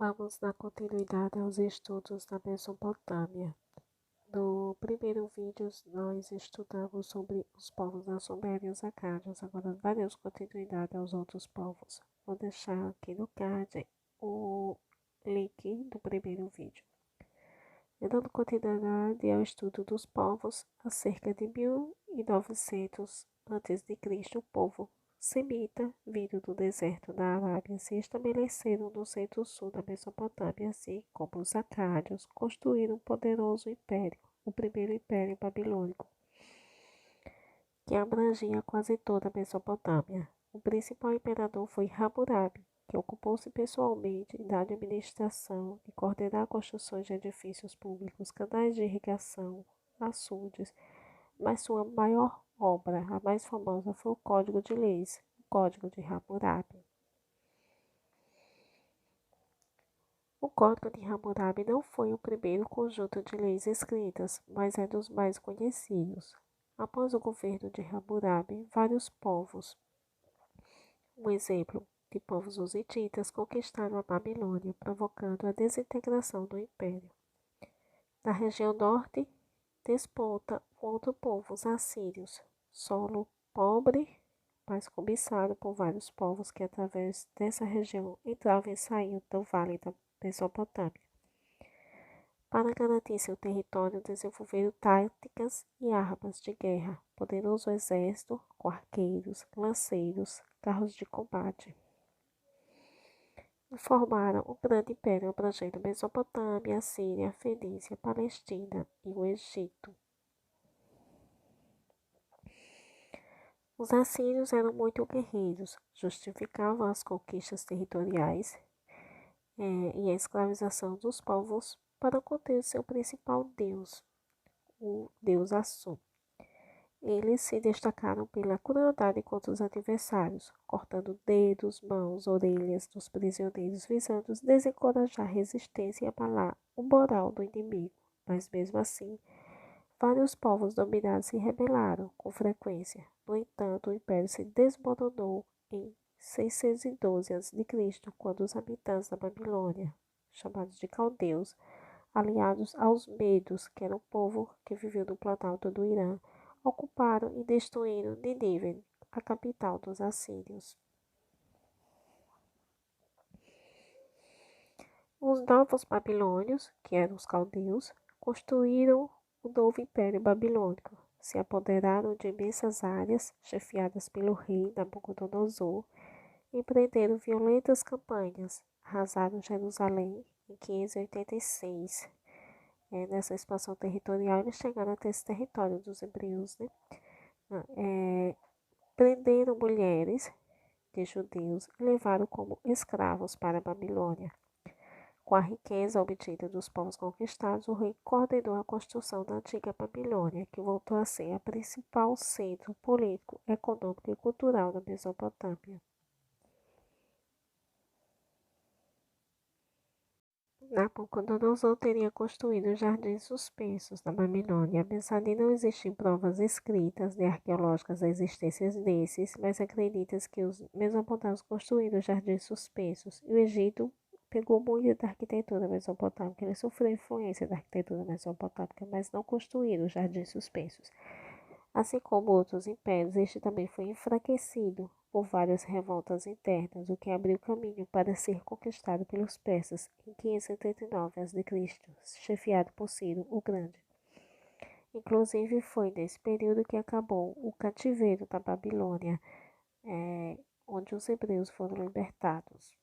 Vamos dar continuidade aos estudos da Mesopotâmia. No primeiro vídeo, nós estudamos sobre os povos da Suméria e os Acádios. Agora daremos continuidade aos outros povos. Vou deixar aqui no card o link do primeiro vídeo. Dando continuidade ao estudo dos povos, há cerca de 1900 a.C., o povo semita, vindo do deserto da Arábia, se estabeleceram no centro-sul da Mesopotâmia, assim como os acádios construíram um poderoso império, o primeiro império babilônico, que abrangia quase toda a Mesopotâmia. O principal imperador foi Hammurabi, que ocupou-se pessoalmente da administração e coordenar construções de edifícios públicos, canais de irrigação, açudes, mas sua maior obra, a mais famosa, foi o Código de Leis, o Código de Hammurabi. O Código de Hammurabi não foi o primeiro conjunto de leis escritas, mas é dos mais conhecidos. Após o governo de Hammurabi, vários povos, um exemplo de povos os hititas, conquistaram a Babilônia, provocando a desintegração do império. Na região norte, desponta outro povo, os assírios, solo pobre, mas cobiçado por vários povos que através dessa região entravam e saíam do vale da Mesopotâmia. Para garantir seu território, desenvolveram táticas e armas de guerra, poderoso exército com arqueiros, lanceiros, carros de combate. Formaram um grande império abrangendo Mesopotâmia, Síria, Fenícia, Palestina e o Egito. Os assírios eram muito guerreiros, justificavam as conquistas territoriais e a escravização dos povos para conter seu principal deus, o deus Assu. Eles se destacaram pela crueldade contra os adversários, cortando dedos, mãos, orelhas dos prisioneiros, visando desencorajar a resistência e abalar o moral do inimigo. Mas mesmo assim, vários povos dominados se rebelaram com frequência. No entanto, o império se desmoronou em 612 a.C., quando os habitantes da Babilônia, chamados de caldeus, aliados aos medos, que era o povo que vivia no Planalto do Irã, ocuparam e destruíram Nínive, a capital dos assírios. Os novos babilônios, que eram os caldeus, construíram o novo Império Babilônico, se apoderaram de imensas áreas, chefiadas pelo rei Nabucodonosor, empreenderam violentas campanhas, arrasaram Jerusalém em 586. Nessa expansão territorial, eles chegaram até esse território dos hebreus, prenderam mulheres de judeus e levaram como escravos para a Babilônia. Com a riqueza obtida dos povos conquistados, o rei coordenou a construção da antiga Babilônia, que voltou a ser a principal centro político, econômico e cultural da Mesopotâmia. Nabucodonosor teria construído os jardins suspensos da Babilônia, apesar de não existir provas escritas nem arqueológicas da existência desses, mas acredita-se que os mesopotâmicos construíram os jardins suspensos, e o Egito pegou muito da arquitetura mesopotâmica. Ele sofreu influência da arquitetura mesopotâmica, mas não construíram os jardins suspensos. Assim como outros impérios, este também foi enfraquecido por várias revoltas internas, o que abriu caminho para ser conquistado pelos persas em 579 a.C., chefiado por Ciro o Grande. Inclusive, foi nesse período que acabou o cativeiro da Babilônia, onde os hebreus foram libertados.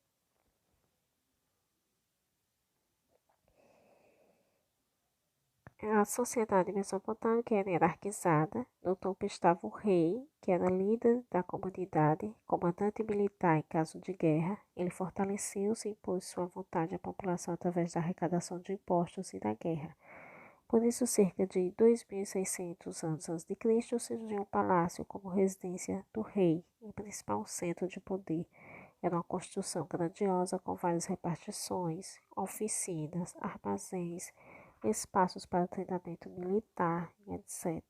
A sociedade mesopotâmica era hierarquizada. No topo estava o rei, que era líder da comunidade, comandante militar em caso de guerra. Ele fortaleceu-se e impôs sua vontade à população através da arrecadação de impostos e da guerra. Por isso, cerca de 2.600 anos antes de Cristo, surgiu um palácio como residência do rei e principal centro de poder. Era uma construção grandiosa com várias repartições, oficinas, armazéns, espaços para treinamento militar, etc.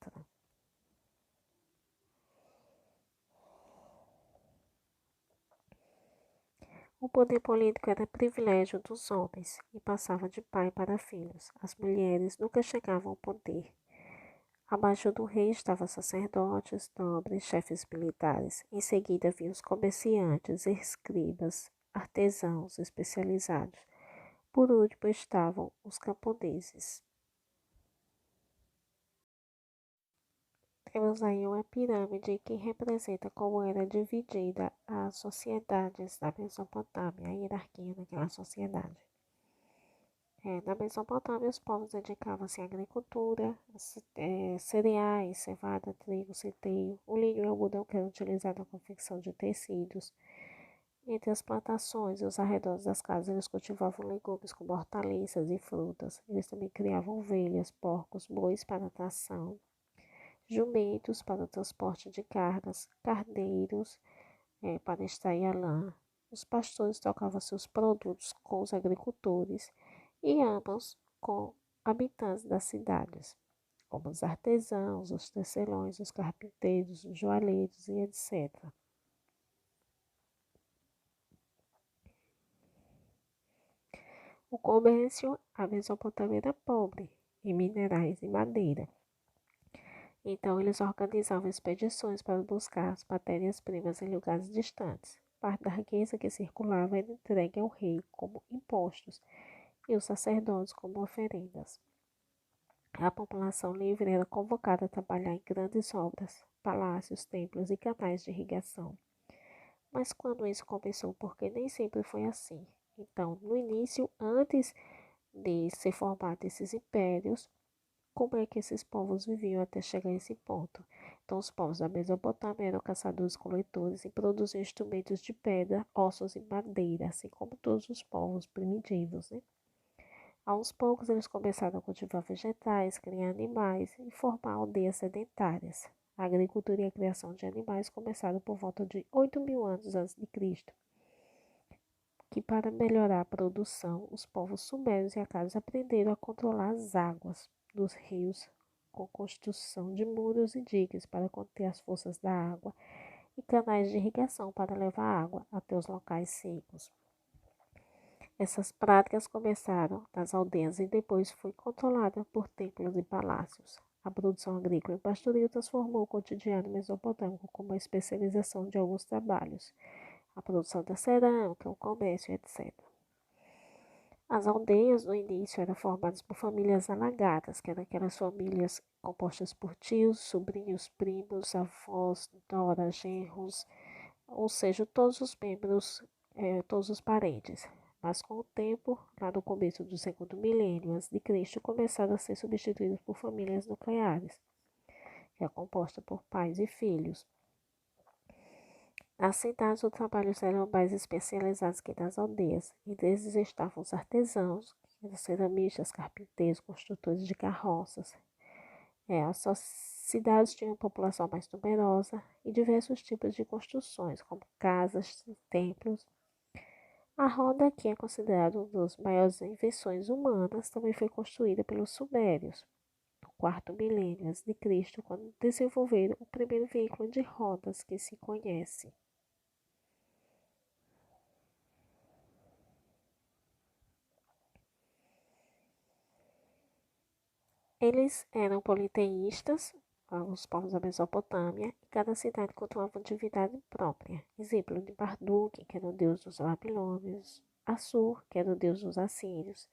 O poder político era privilégio dos homens e passava de pai para filhos. As mulheres nunca chegavam ao poder. Abaixo do rei estavam sacerdotes, nobres, chefes militares. Em seguida vinham os comerciantes, escribas, artesãos especializados. Por último estavam os camponeses. Temos aí uma pirâmide que representa como era dividida as sociedades da Mesopotâmia, a hierarquia daquela sociedade. Na Mesopotâmia, os povos dedicavam-se à agricultura, cereais, cevada, trigo, centeio, o linho e o algodão que eram utilizados na confecção de tecidos. Entre as plantações e os arredores das casas, eles cultivavam legumes como hortaliças e frutas. Eles também criavam ovelhas, porcos, bois para tração, jumentos para o transporte de cargas, cardeiros para extrair a lã. Os pastores trocavam seus produtos com os agricultores e ambos com habitantes das cidades, como os artesãos, os tecelões, os carpinteiros, os joalheiros e etc. O comércio, a Mesopotâmia era pobre em minerais e madeira. Então, eles organizavam expedições para buscar as matérias-primas em lugares distantes. Parte da riqueza que circulava era entregue ao rei como impostos e os sacerdotes como oferendas. A população livre era convocada a trabalhar em grandes obras, palácios, templos e canais de irrigação. Mas quando isso começou, porque nem sempre foi assim. Então, no início, antes de ser formados esses impérios, como é que esses povos viviam até chegar a esse ponto? Então, os povos da Mesopotâmia eram caçadores-coletores e produziam instrumentos de pedra, ossos e madeira, assim como todos os povos primitivos, né? Aos poucos, eles começaram a cultivar vegetais, criar animais e formar aldeias sedentárias. A agricultura e a criação de animais começaram por volta de 8.000 anos antes de Cristo, que para melhorar a produção, os povos sumérios e acádios aprenderam a controlar as águas dos rios com construção de muros e diques para conter as forças da água e canais de irrigação para levar água até os locais secos. Essas práticas começaram nas aldeias e depois foi controlada por templos e palácios. A produção agrícola e pastoril transformou o cotidiano mesopotâmico como a especialização de alguns trabalhos, a produção da cerâmica, o comércio, etc. As aldeias no início eram formadas por famílias alagadas, que eram aquelas famílias compostas por tios, sobrinhos, primos, avós, noras, genros, ou seja, todos os membros, todos os parentes. Mas com o tempo, lá no começo do segundo milênio antes de Cristo, começaram a ser substituídos por famílias nucleares, que é composta por pais e filhos. Nas cidades, os trabalhos eram mais especializados que nas aldeias. Entre eles estavam os artesãos, que eram ceramistas, carpinteiros, construtores de carroças. As cidades tinham uma população mais numerosa e diversos tipos de construções, como casas, templos. A roda, que é considerada uma das maiores invenções humanas, também foi construída pelos sumérios, no quarto milênio antes de Cristo, quando desenvolveram o primeiro veículo de rodas que se conhece. Eles eram politeístas, os povos da Mesopotâmia, e cada cidade cultuava uma divindade própria. Exemplo de Marduk, que era o deus dos babilônios, Assur, que era o deus dos assírios.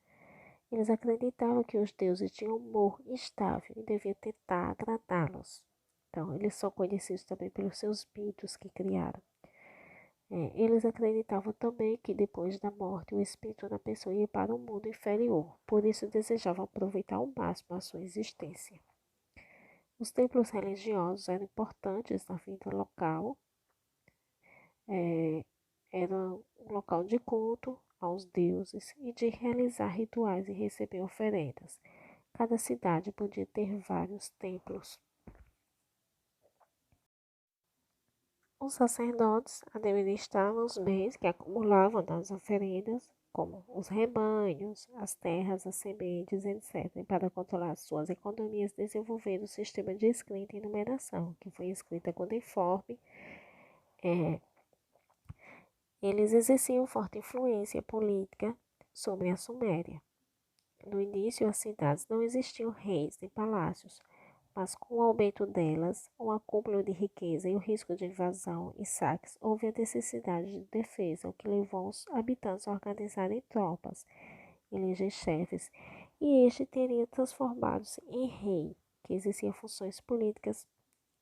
Eles acreditavam que os deuses tinham humor instável e deviam tentar agradá-los. Então, eles são conhecidos também pelos seus mitos que criaram. Eles acreditavam também que depois da morte o espírito da pessoa ia para um mundo inferior, por isso desejavam aproveitar ao máximo a sua existência. Os templos religiosos eram importantes na vida local, eram um local de culto aos deuses e de realizar rituais e receber oferendas. Cada cidade podia ter vários templos. Os sacerdotes administravam os bens que acumulavam nas oferendas, como os rebanhos, as terras, as sementes, etc. E para controlar suas economias, desenvolveram o sistema de escrita e numeração, que foi escrita cuneiforme, Eles exerciam forte influência política sobre a Suméria. No início, as cidades não existiam reis nem palácios, mas com o aumento delas, o acúmulo de riqueza e o risco de invasão e saques, houve a necessidade de defesa, o que levou os habitantes a organizarem tropas, eleger chefes, e este teria transformado-se em rei, que exercia funções políticas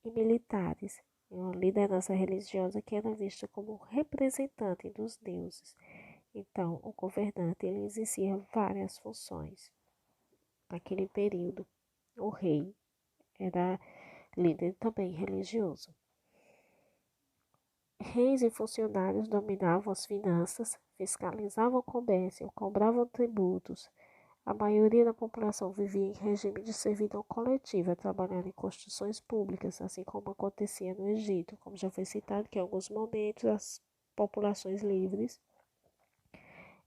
e militares, e uma liderança religiosa que era vista como representante dos deuses. Então, o governante ele exercia várias funções. Naquele período, o rei era líder também religioso. Reis e funcionários dominavam as finanças, fiscalizavam o comércio, cobravam tributos. A maioria da população vivia em regime de servidão coletiva, trabalhando em construções públicas, assim como acontecia no Egito, como já foi citado, que em alguns momentos as populações livres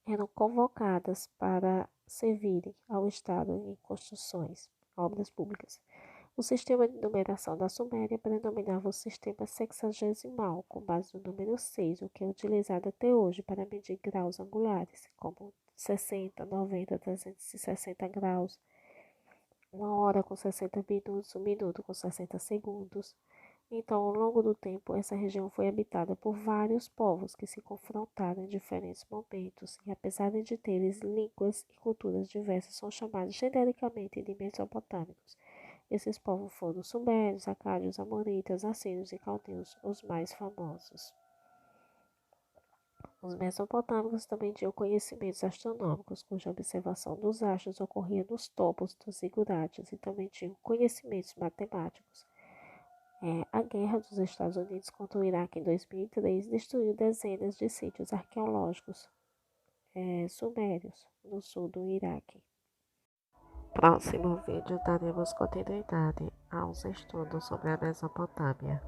eram convocadas para servirem ao Estado em construções, obras públicas. O sistema de numeração da Suméria predominava o sistema sexagesimal, com base no número 6, o que é utilizado até hoje para medir graus angulares, como 60, 90, 360 graus, uma hora com 60 minutos, um minuto com 60 segundos. Então, ao longo do tempo, essa região foi habitada por vários povos que se confrontaram em diferentes momentos, e apesar de terem línguas e culturas diversas, são chamados genericamente de mesopotâmicos. Esses povos foram os sumérios, acádios, amonitas, assírios e caldeus, os mais famosos. Os mesopotâmicos também tinham conhecimentos astronômicos, cuja observação dos astros ocorria nos topos dos zigurates, e também tinham conhecimentos matemáticos. A guerra dos Estados Unidos contra o Iraque em 2003 destruiu dezenas de sítios arqueológicos sumérios no sul do Iraque. Próximo vídeo daremos continuidade aos estudos sobre a Mesopotâmia.